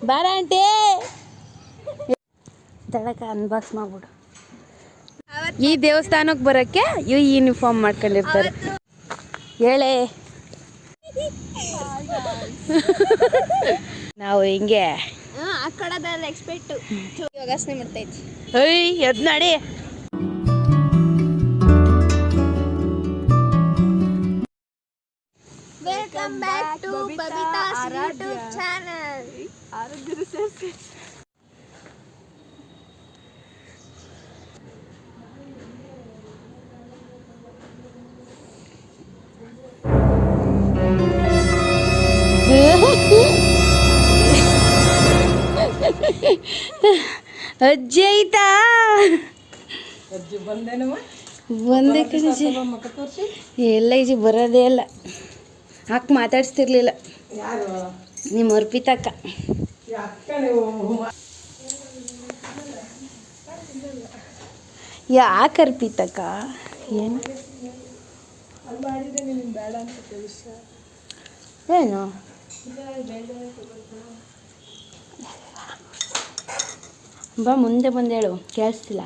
ಬಾರ aunty ತಳಕ unbox ಮಾಡ್ಬಿಡು. ಈ ದೇವಸ್ಥಾನಕ್ಕೆ ಬರೋಕ್ಕೆ ಇವು ಯೂನಿಫಾರ್ಮ್ ಮಾಡ್ಕೊಂಡಿರ್ತಾರೆ. ಹೇಳೇ ನಾವು ಹಿಂಗೆ ಆ ಕಡೆದಲ್ಲ ಎಕ್ಸ್ಪೆಕ್ಟು ಯೋಗಾಸನೆ ಮಾಡ್ತೈತಿ. ಏಯ್ ಎದ್ ನಡಿ. Welcome back to Babita's YouTube channel. ಆರೋಗ್ಯ ರಿಸರ್ಚ್. ಅಜ್ಜಿ ಆಯ್ತಾ? ಬಂದೆ ಕಣಜಿ. ಎಲ್ಲ ಈಜಿ ಬರೋದೇ ಇಲ್ಲ. ಅಕ್ಕ ಮಾತಾಡ್ಸ್ತಿರ್ಲಿಲ್ಲ. ನಿಮ್ಮ ಅರ್ಪಿತಕ್ಕ ಯಾಕೆ ಅರ್ಪಿತಕ್ಕ? ಏನು ಏನು ಬಾ ಮುಂದೆ ಬಂದು ಹೇಳು, ಕೇಳಿಸ್ತಿಲ್ಲ.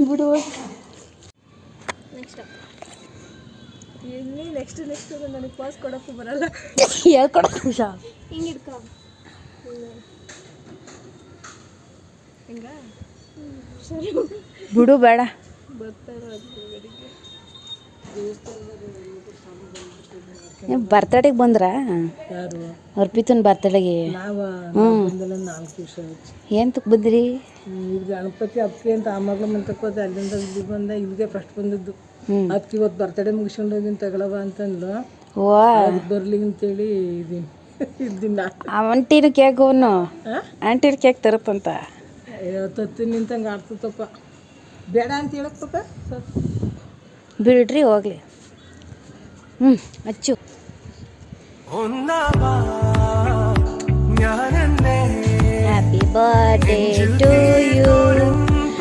ಬಿಡು. ನೆಕ್ಸ್ಟ್ ನನಗೆ ಪಾಸ್ ಕೊಡೋಕ್ಕೂ ಬರಲ್ಲ. ಹೇಳ್ಕೊಡಕ್ಕೆ ಹುಷಾ ಹಿಂಗೆ ಇಡ್ಕೊ. ಹಿಂಗ ಸರಿ ಬಿಡು, ಬೇಡ. ಬರ್ತಡೆಗೆ ಬಂದ್ರಾ? ಅರ್ಪಿತನ ಬರ್ತಡೆಗೆ. ಏಂತಕ್ಕೆ ಬಂದ್ರಿ? ಗಣಪತಿ ಅದಕ್ಕೆ ಅಂತ ಆ ಮಗಳ ಮಂತಕ್ಕೆ ಹೋದೆ. ಅಲ್ಲಿಂದ ಇಲ್ಲಿ ಬಂದ. ಇಲ್ಲಿಗೆ ಫಸ್ಟ್ ಬಂದಿದ್ದು. ಅದಕ್ಕೆ ಇವತ್ತು ಬರ್ತಡೇ ಮುಗಿಸ್ಕೊಂಡು ಹೋಗಿನ ತಗೊಳವ ಅಂತಂದ್ಲು. ಓ ಬರ್ಲಿ ಅಂತೇಳಿ ಇದೀನಿ. ಇದ್ದಿನ ಆಂಟಿನ ಕೇಕ್ ಅವನು ಆಂಟಿನ ಕೇಕ್ ತರುತ್ತಂತ ತತ್ತಿ ನಿಂತಂಗೆ ಆಡ್ತಪ್ಪ. ಬೇಡ ಅಂತ ಹೇಳಕ್ಕಪ್ಪ. ಬಿಡ್ರಿ ಹೋಗ್ಲಿ. Achchu happy birthday to you,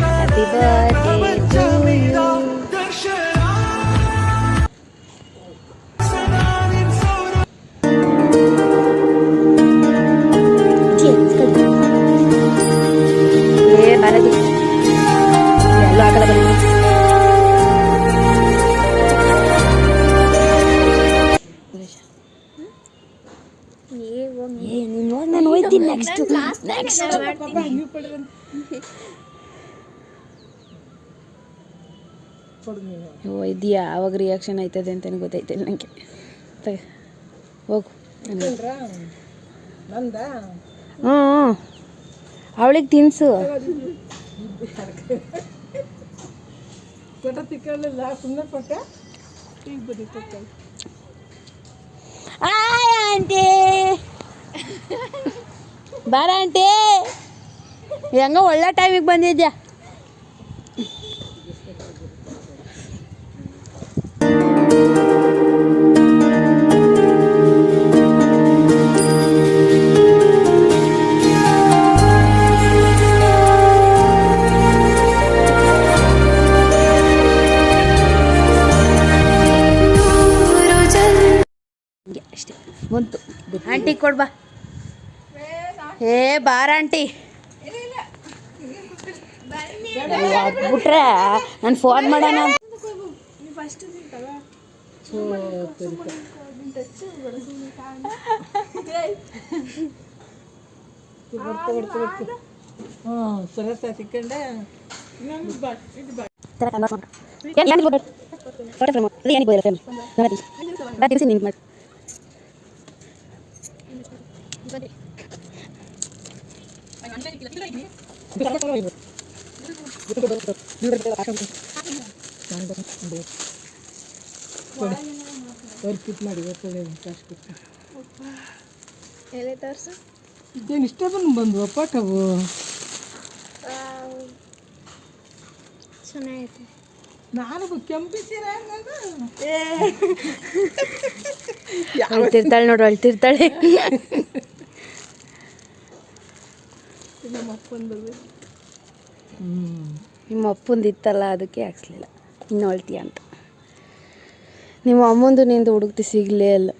happy birthday to you. ಏ ಬರದು ಎಲ್ಲ ಆ ಕಡೆ ಬರೀ. ನಾನು ಹೋಯ್ತೀನಿ ನೆಕ್ಸ್ಟ್. ಇದೆಯಾ? ಅವಾಗ ರಿಯಾಕ್ಷನ್ ಆಯ್ತದೆ ಅಂತ ಗೊತ್ತಾಯ್ತಿಲ್ಲ ನನಗೆ. ಹೋಗು. ಹ್ಞೂ ಅವಳಿಗೆ ತಿನ್ಸು. ಆಂಟಿ ಬಾರ ಆಂಟಿ, ಹೆಂಗ ಒಳ್ಳೆ ಟೈಮಿಗೆ ಬಂದಿದ್ಯಾ. ಅಷ್ಟೇ ಬಂತು. ಆಂಟಿ ಕೊಡ್ಬಾ. ಏ ಬಾರ ಆಂಟಿ. ಬಿಟ್ರೆ ನಾನು ಫೋನ್ ಮಾಡೋಣ. ಎಲೆ ತೋರಿಸು. ಇದೇನು ಇಷ್ಟ ಬಂದು ಪಟವು ಚೆನ್ನಾಗೈತೆ. ನಾನು ಕೆಂಪಿ ಸೀರೆ ಅಳ್ತಿರ್ತಾಳೆ ನೋಡು, ಅಳ್ತಿರ್ತಾಳೆ. ನಮ್ಮ ಅಪ್ಪನ ಬರ್ಬೇಕು. ನಿಮ್ಮ ಅಪ್ಪಂದು ಇತ್ತಲ್ಲ ಅದಕ್ಕೆ ಹಾಕ್ಸ್ಲಿಲ್ಲ ಇನ್ನು ಅಳ್ತೀಯ ಅಂತ. ನಿಮ್ಮ ಅಮ್ಮಂದು ನಿಂದು ಹುಡುಕ್ತಿ ಸಿಗಲೇ ಇಲ್ಲ.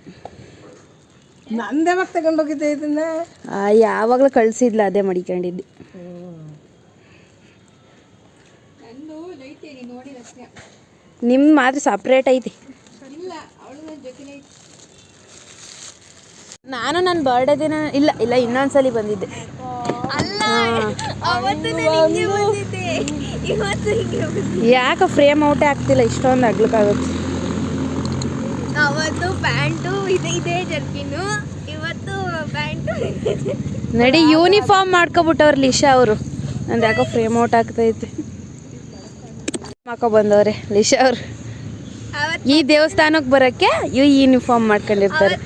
ನಂದೇ ಮಗ ತಗೊಂಡೋಗಿದ್ದೆ ಇದನ್ನ. ಯಾವಾಗಲೂ ಕಳಿಸಿದ್ಲ ಅದೇ ಮಡಿಕೊಂಡಿದ್ದೆ. ನಿಮ್ದು ಮಾತ್ರ ಸಪ್ರೇಟ್ ಐತಿ. ನಾನು ನನ್ನ ಬರ್ಡೇ ದಿನ ಇಲ್ಲ ಇನ್ನೊಂದ್ಸಲಿ ಬಂದಿದ್ದೆ. ಯಾಕೆ ಫ್ರೇಮ್ ಔಟೇ ಆಗ್ತಿಲ್ಲ, ಇಷ್ಟೊಂದು ಆಗ್ಲಿಕ್ಕಾಗುತ್ತೆ. ಅವತ್ತು ಪ್ಯಾಂಟು ಇದೆ ಜರ್ಕಿನು, ಇವತ್ತು ಪ್ಯಾಂಟು ನಡಿ ಯೂನಿಫಾರ್ಮ್ ಮಾಡ್ಕೊಬಿಟ್ಟವ್ರು ಲಿಶಾ ಅವರು. ನಂದು ಯಾಕೋ ಫ್ರೇಮ್ ಔಟ್ ಆಗ್ತೈತೆ. ಹಾಕೋ ಬಂದವ್ರೆ ಲಿಶಾ ಅವರು. ಈ ದೇವಸ್ಥಾನಕ್ಕೆ ಬರೋಕ್ಕೆ ಯೂನಿಫಾರ್ಮ್ ಮಾಡ್ಕೊಂಡಿರ್ತಾರೆ.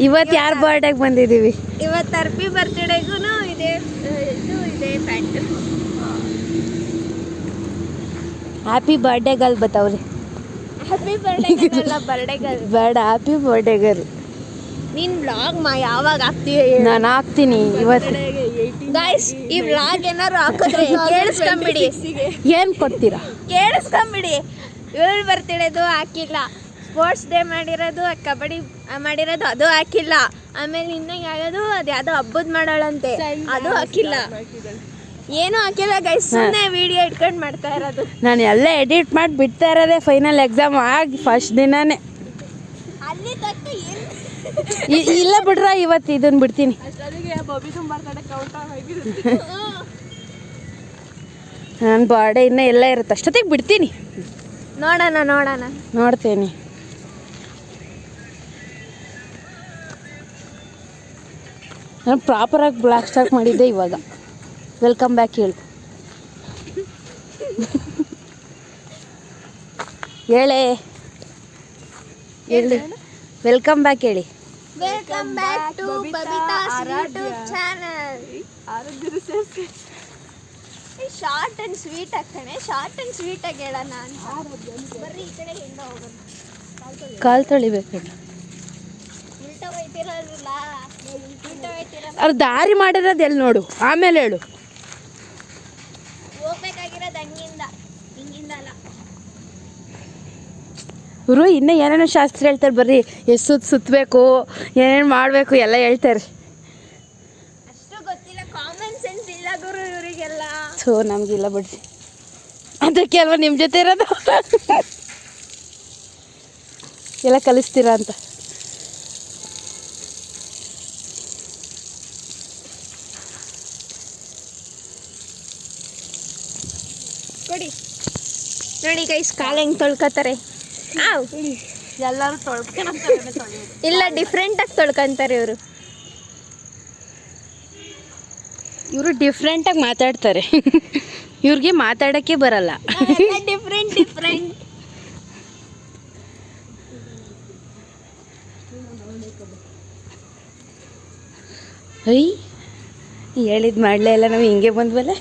ಇವತ್ತು ಯಾರ ಬರ್ಡೇಗೆ ಬಂದಿದ್ದೀವಿ? ಇವತ್ತು ಅರ್ಪಿ ಬರ್ತ್ಡೇಗೂ ಇದೆ ಪ್ಯಾಂಟು. ಹ್ಯಾಪಿ ಬರ್ಡೇ ಗರ್ಲ್ ಬತ್ತವ್ರಿ. ಹ್ಯಾಪಿ ಬರ್ಡೇ ಗರ್ಲ್ ಬೇಡ, ಹ್ಯಾಪಿ ಬರ್ಡೇ ಗರ್ಲ್. ನೀನ್ ವ್ಲಾಗ್ ಯಾವಾಗ ಹಾಕ್ತೀಯ? ನಾನು ಹಾಕ್ತೀನಿ ಇವತ್ತು. ಗೈಸ್, ಈ ವ್ಲಾಗ್ ಏನಾರು ಹಾಕಿದ್ರೆ ಕೇಳಿಸ್ಕೊಂಬಿಡಿ. ಏನು ಕೊಡ್ತೀರಾ? ಕೇಳಿಸ್ಕೊಂಬಿಡಿ. ಇವಳು ಬರ್ತಿಡೋದು ಹಾಕಿಲ್ಲ, ಸ್ಪೋರ್ಟ್ಸ್ ಡೇ ಮಾಡಿರೋದು, ಕಬಡ್ಡಿ ಮಾಡಿರೋದು ಅದು ಹಾಕಿಲ್ಲ, ಆಮೇಲೆ ಇನ್ನು ಯಾವುದು ಅದು ಯಾವುದೋ ಹಬ್ಬದ ಮಾಡೋಳಂತೆ ಅದು ಹಾಕಿಲ್ಲ, ಏನೂ ಹಾಕಿಲ್ಲ ಗೈಸ್. ಸುಮ್ಮನೆ ವಿಡಿಯೋ ಇಟ್ಕೊಂಡು ಮಾಡ್ತಾ ಇರೋದು. ನಾನು ಎಲ್ಲ ಎಡಿಟ್ ಮಾಡಿ ಬಿಡ್ತಾ ಇರೋದೇ ಫೈನಲ್ ಎಕ್ಸಾಮ್ ಆಗಿ ಫಸ್ಟ್ ದಿನಾನೇ. ಅಲ್ಲಿ ತಕ್ಕ ಇಲ್ಲ ಬಿಡ್ರ, ಇವತ್ತು ಇದನ್ನು ಬಿಡ್ತೀನಿ. ನನ್ನ ಬರ್ಡೇ ಇನ್ನೂ ಎಲ್ಲ ಇರುತ್ತೆ, ಅಷ್ಟೊತ್ತಿಗೆ ಬಿಡ್ತೀನಿ. ನೋಡೋಣ ನೋಡ್ತೀನಿ. ನಾನು ಪ್ರಾಪರಾಗಿ ಬ್ಲ್ಯಾಕ್ ಸ್ಟಾರ್ಟ್ ಮಾಡಿದ್ದೆ ಇವಾಗ. ವೆಲ್ಕಮ್ ಬ್ಯಾಕ್ ಹೇಳು. ಹೇಳಿ ವೆಲ್ಕಮ್ ಬ್ಯಾಕ್ ಹೇಳಿ. Welcome back to Babita's YouTube channel. Short and sweet ಹಾಕ್ತಾನೆ, ಶಾರ್ಟ್ ಅಂಡ್ ಸ್ವೀಟ್ ಆಗಿ ಹೇಳ. ನಾನು ಬರ್ರಿ ಈ ಕಡೆ ಹಿಂದೆ ಹೋಗೋಣ. ಕಾಲು ತೊಳಿಬೇಕು. ಉಲ್ಟಾ ಹೋಯ್ತಿರಲ್ಲ, ಉಲ್ಟಾ ಹೋಯ್ತಿರಲ್ಲ. ಅವ್ರು ದಾರಿ ಮಾಡಿರೋದು ಎಲ್ಲಿ ನೋಡು, ಆಮೇಲೆ ಹೇಳು. ಹೋಗ್ಬೇಕಾಗಿರೋದು ಹಿಂಗಿಂದ ಅಲ್ಲ. ಇವರು ಇನ್ನೂ ಏನೇನೋ ಶಾಸ್ತ್ರ ಹೇಳ್ತಾರೆ. ಬರ್ರಿ, ಎಷ್ಟು ಸುತ್ತಬೇಕು, ಏನೇನು ಮಾಡಬೇಕು ಎಲ್ಲ ಹೇಳ್ತಾರೆ. ಅಷ್ಟು ಗೊತ್ತಿಲ್ಲ, ಕಾಮನ್ ಸೆನ್ಸ್ ಇಲ್ಲ ಗುರು ಇವರಿಗೆಲ್ಲ. ಸೊ ನಮಗಿಲ್ಲ ಬಿಡ್ರಿ, ಅದಕ್ಕೆ ಅಲ್ವಾ ನಿಮ್ಮ ಜೊತೆ ಇರೋದು. ಎಲ್ಲ ಕಲಿಸ್ತೀರಾ ಅಂತ. ಕೊಡಿ ನೋಡಿ ಗೈಸ್, ಕಾಲು ಹೆಂಗೆ ತೊಳ್ಕೊತಾರೆ. ಎಲ್ಲರೂ ಇಲ್ಲ, ಡಿಫ್ರೆಂಟಾಗಿ ತೊಳ್ಕೊಂತಾರೆ ಇವರು. ಇವರು ಡಿಫ್ರೆಂಟಾಗಿ ಮಾತಾಡ್ತಾರೆ. ಇವ್ರಿಗೆ ಮಾತಾಡೋಕ್ಕೆ ಬರಲ್ಲ. ಡಿಫ್ರೆಂಟ್ ಹೇಳಿದ್ದು ಮಾಡಲೇ ಇಲ್ಲ, ನಾವು ಹಿಂಗೆ ಬಂದ್ವಲ್ಲ.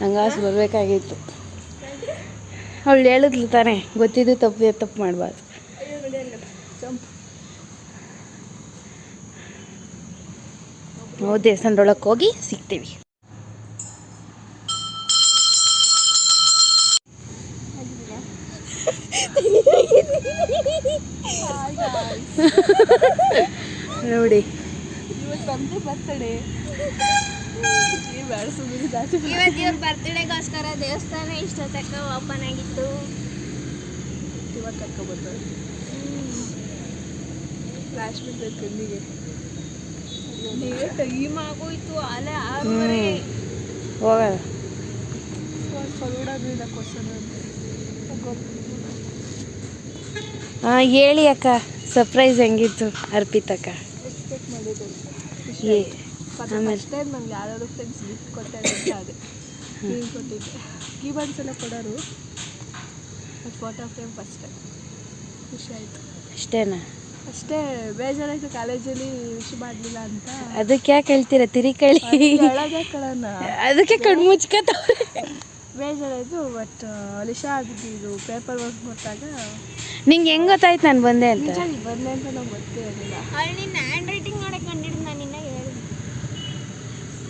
ಹಂಗಾಸು ಬರಬೇಕಾಗಿತ್ತು. ಅವಳು ಹೇಳಿದ್ಲು ತಾನೇ, ಗೊತ್ತಿದ್ದು ತಪ್ಪು ಮಾಡಬಾರ್ದು. ನಾವು ದೇವಸ್ಥಾನದೊಳಗೆ ಹೋಗಿ ಸಿಗ್ತೀವಿ. ನೋಡಿ ಇವತ್ತು ಇವ್ರ ಬರ್ತ್ಡೇಗೋಸ್ಕರ ದೇವಸ್ಥಾನ ಇಷ್ಟೊತ್ತಕ್ಕ ಓಪನ್ ಆಗಿತ್ತು. ಟೈಮ್ ಆಗೋಯ್ತು, ಅಲ್ಲೇ 6:30. ಹೋಗೋಣ. ಹಾಂ ಹೇಳಿ ಅಕ್ಕ, ಸರ್ಪ್ರೈಸ್ ಹೆಂಗಿತ್ತು ಅರ್ಪಿತಕ್ಕ? ಫಸ್ಟ್ ಟೈಮ್ ನಂಗೆ ಯಾರು ಫ್ರೆಂಡ್ಸ್ ಗಿಫ್ಟ್ ಕೊಟ್ಟಾರೆ ಅಂತ ಅದೇ ಕೊಟ್ಟಿದ್ದೆ. ಕೀಬಾರ್ಡ್ಸ್ ಎಲ್ಲ ಕೊಡೋರು, ಫೋಟೋ ಫ್ರೇಮ್ ಫಸ್ಟ್ ಟೈಮ್. ಖುಷಿ ಆಯಿತು. ಅಷ್ಟೇನಾ? ಅಷ್ಟೇ, ಬೇಜಾರಾಯಿತು ಕಾಲೇಜಲ್ಲಿ ವಿಶ್ ಮಾಡಲಿಲ್ಲ ಅಂತ. ಅದಕ್ಕೆ ಯಾಕೆ ಹೇಳ್ತೀರ? ತಿರಿಕಳಿ ಹೇಳೋದೇ ಕಳೋಣ, ಅದಕ್ಕೆ ಕಣ್ಣು ಮುಚ್ಕತ್ತ. ಬೇಜಾರಾಯಿತು. ಬಟ್ ಲಿಶಾ ಆಗಿದ್ದು ಇದು ಪೇಪರ್ ವರ್ಕ್ ಕೊಟ್ಟಾಗ ನಿಂಗೆ ಹೆಂಗೆ ಗೊತ್ತಾಯ್ತು ನಾನು ಬಂದೆ ಅಂತ? ಬಂದೆ ಅಂತ ನಂಗೆ ಗೊತ್ತೇ ಇರಲಿಲ್ಲ. ಅವಳು ನಿನ್ನ ಹ್ಯಾಂಡ್ ರೈಟಿಂಗ್ ನೋಡಕ್ಕೆ ಕಂಡಿದ್ದು. ನಾನು ಇನ್ನೂ ಹೇಳಿದೆ,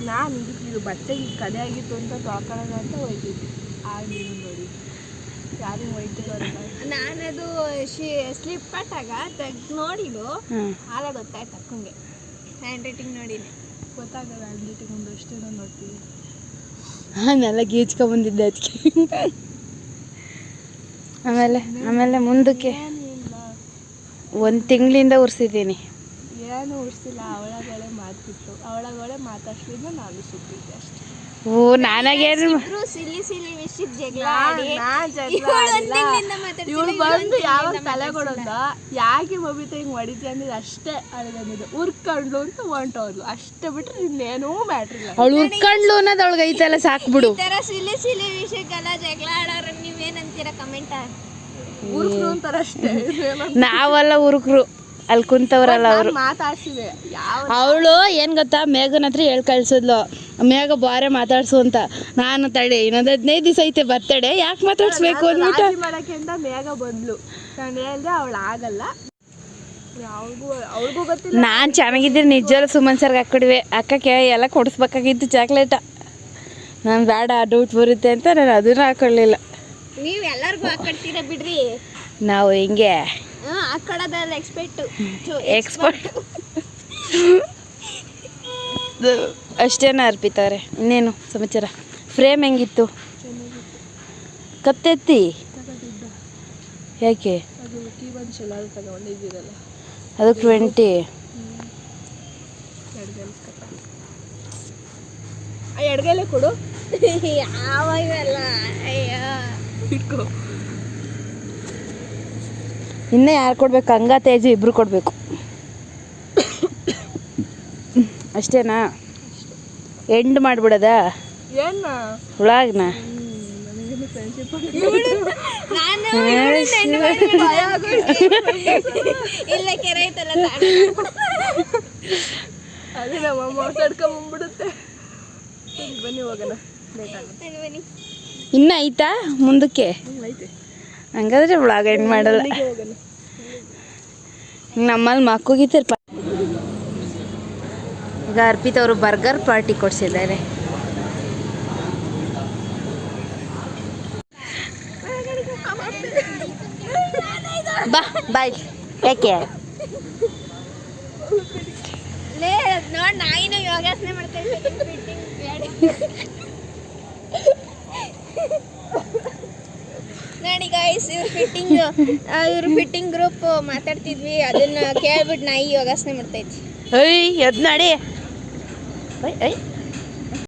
ನಾನು ಇದು ಬಟ್ಟೆಗೆ ಕಡೆ ಆಗಿತ್ತು ಅಂತ ತೊಳ್ಕೊಳ್ಳೋಣ ಅಂತ ಹೋಯ್ತಿದ್ದೆ ಆಗ ನೀನು ನೋಡಿ ಯಾರಿಗೆ ಹೋಯ್ತಿಲ್ಲ ನಾನದು ಸ್ಲಿಪ್ ಪಟ್ಟಾಗ ತೆಗ್ದು ನೋಡಿದ್ದು ಆಗ ಗೊತ್ತಾಯ್ತು ಅಕ್ಕಂಗೆ ಹ್ಯಾಂಡ್ ರೈಟಿಂಗ್ ನೋಡಿನಿ ಗೊತ್ತಾಗಲ್ಲ ಹ್ಯಾಂಡ್ ರೈಟಿಂಗ್ ಒಂದು ಅಷ್ಟೇ ನಾನು ನೋಡ್ತೀವಿ ನಾನೆಲ್ಲ ಗೀಚ್ಕೊಂಬಂದಿದ್ದೆ ಅದಕ್ಕೆ. ಆಮೇಲೆ ಮುಂದಕ್ಕೆ ಏನಿಲ್ಲ 1 ತಿಂಗಳಿಂದ ಉರ್ಸಿದ್ದೀನಿ. ಏನು ಉಡ್ಸಿಲ್ಲ. ಅವಳಗಳೇ ಮಾತಾಡ್ತಿದ್ದ ನಾನು ಸುತ್ತಿದ್ದೆ ಅಷ್ಟೇ. ಓ ನಾನಾಗೇನು ಸಿಲಿ ವಿಷಯಕ್ಕೆ ಜಗಳ ಇವಳು ಬಂದು ಯಾವಾಗ ತಲೆ ಕೊಡೋದ ಯಾಕೆ ಬಬಿತ ಹಿಂಗೆ ಹೊಡಿತಿ ಅಂದಿದ್ದು ಅಷ್ಟೇ ಅಳಗಂದಿದ್ದು ಉರ್ಕೊಂಡ್ಲು ಅಂತ ಹೊಂಟೋದ್ಲು ಅಷ್ಟೇ ಬಿಟ್ರೆ ಇನ್ನೇನೂ ಮ್ಯಾಟ್ರ್ ಇಲ್ಲ. ಅವಳು ಉರ್ಕೊಂಡ್ಲು ಅನ್ನೋದು ಅವಳಿಗೆ ಐತಲ್ಲ ಸಾಕ್ಬಿಡು. ಈ ಥರ ಸಿಲಿ ವಿಷಯಕ್ಕೆಲ್ಲ ಜಗಳ ಆಡೋರು ನೀವೇನಂತೀರ ಕಮೆಂಟ್ ಉರ್ಕ್ರು ಅಂತಾರ ಅಷ್ಟೇ. ನಾವೆಲ್ಲ ಉರುಕ್ರು ಅಲ್ಲಿ ಕುಂತವ್ರಲ್ಲ ಅವರು ಮಾತಾಡ್ಸಿದೆ ಅವಳು ಏನು ಗೊತ್ತಾ ಮೇಘನ ಹತ್ರ ಹೇಳ್ ಕಳ್ಸಿದ್ಲು ಮೇಘ ಬಾರೆ ಮಾತಾಡ್ಸು ಅಂತ. ನಾನು ತಡೆ ಇನ್ನೊಂದು 15 ದಿವಸ ಐತೆ ಬರ್ತಡೆ ಯಾಕೆ ಮಾತಾಡ್ಸ್ಬೇಕು ಅಂದ್ಬಿಟ್ಟು ಮಾಡಕ್ಕೆ ಅಂತ ಬೇಗ ಬಂದ್ಲು. ನಾನು ಹೇಳ್ದೆ ಅವಳು ಆಗಲ್ಲ ಅವ್ರಿಗೂ ಗೊತ್ತಿಲ್ಲ. ನಾನು ಚೆನ್ನಾಗಿದ್ದೆ ನಿಜವಲ್ಲ ಸುಮನ್ ಸರ್ಗೆ ಹಾಕ್ಕೊಡಿವೆ ಅಕ್ಕಕ್ಕೆ ಎಲ್ಲ ಕೊಡಿಸ್ಬೇಕಾಗಿತ್ತು ಚಾಕ್ಲೇಟ. ನಾನು ಬೇಡ ಡೌಟ್ ಬರುತ್ತೆ ಅಂತ ನಾನು ಅದನ್ನು ಹಾಕೊಳ್ಳಿಲ್ಲ. ನೀವು ಎಲ್ಲರಿಗೂ ಹಾಕೊಡ್ತೀರ ಬಿಡ್ರಿ. ನಾವು ಹಿಂಗೆ ಹಾಕೊಳ್ಳೋದಲ್ಲ ಎಕ್ಸ್ಪರ್ಟ್ ಅಷ್ಟೇನ ಅರ್ಪಿತವ್ರೆ. ಇನ್ನೇನು ಸಮಾಚಾರ? ಫ್ರೇಮ್ ಹೆಂಗಿತ್ತು? ಕತ್ತೆತ್ತಿ ಯಾಕೆ ಅದು ಕೀಬಂಚಲ್ಲ ಅದು ತಗೊಂಡಿದ್ದೀರಲ್ಲ ಅದು 20 ಎಡಗೈಲೆ ಕೊಡು. ಯಾವಾಗಲ್ಲ ಅಯ್ಯೋ ಇಟ್ಕೋ. ಇನ್ನೂ ಯಾರು ಕೊಡ್ಬೇಕು? ಹಂಗ ತೇಜು ಇಬ್ರು ಕೊಡಬೇಕು ಅಷ್ಟೇನಾ? ಎಂಡ್ ಮಾಡಿಬಿಡೋದಾ ಏನು ಹುಳಾಗ್ನ? ಇಲ್ಲ ಕೆರೆ ಐತಲ್ಲ ಅದೇ ನಮ್ಮಮ್ಮ ತಡ್ಕೊಂಬಂದ್ಬಿಡುತ್ತೆ. ಬನ್ನಿ ಹೋಗೋಣ ಲೇಟ್ ಆಗುತ್ತೆ. ಬನ್ನಿ ಇನ್ನೂ ಐತಾ ಮುಂದಕ್ಕೆ? ಐತೆ ಹಂಗಾದ್ರೆ ವ್ಲಾಗ್ ಎಂಡ್ ಮಾಡಲ್ಲ. ಹೋಗೋಣ. ನಮ್ಮಲ್ಲಿ ಮಕ್ಕಳಿಗಿತ್ತು. ಈಗ ಅರ್ಪಿತ್ ಅವರು ಬರ್ಗರ್ ಪಾರ್ಟಿ ಕೊಡಿಸಿದ್ದಾರೆ. ಬಾ ಬಾಯ್ ಯಾಕೆ ಲೇ ನೋಡಿ ನಾಯಿನ ಯೋಗಾಸನೆ ಮಾಡ್ತಾ ನೋಡಿ ಗೈಸ್ ಇವ್ರು ಫಿಟ್ಟಿಂಗ್ ಗ್ರೂಪ್ ಮಾತಾಡ್ತಿದ್ವಿ ಅದನ್ನ ಕೇಳ್ಬಿಟ್ಟು ನಾಯಿ ಯೋಗಾಸನೆ ಮಾಡ್ತೈತಿ. ಐ ಎದ್ ನಡಿ. ಐ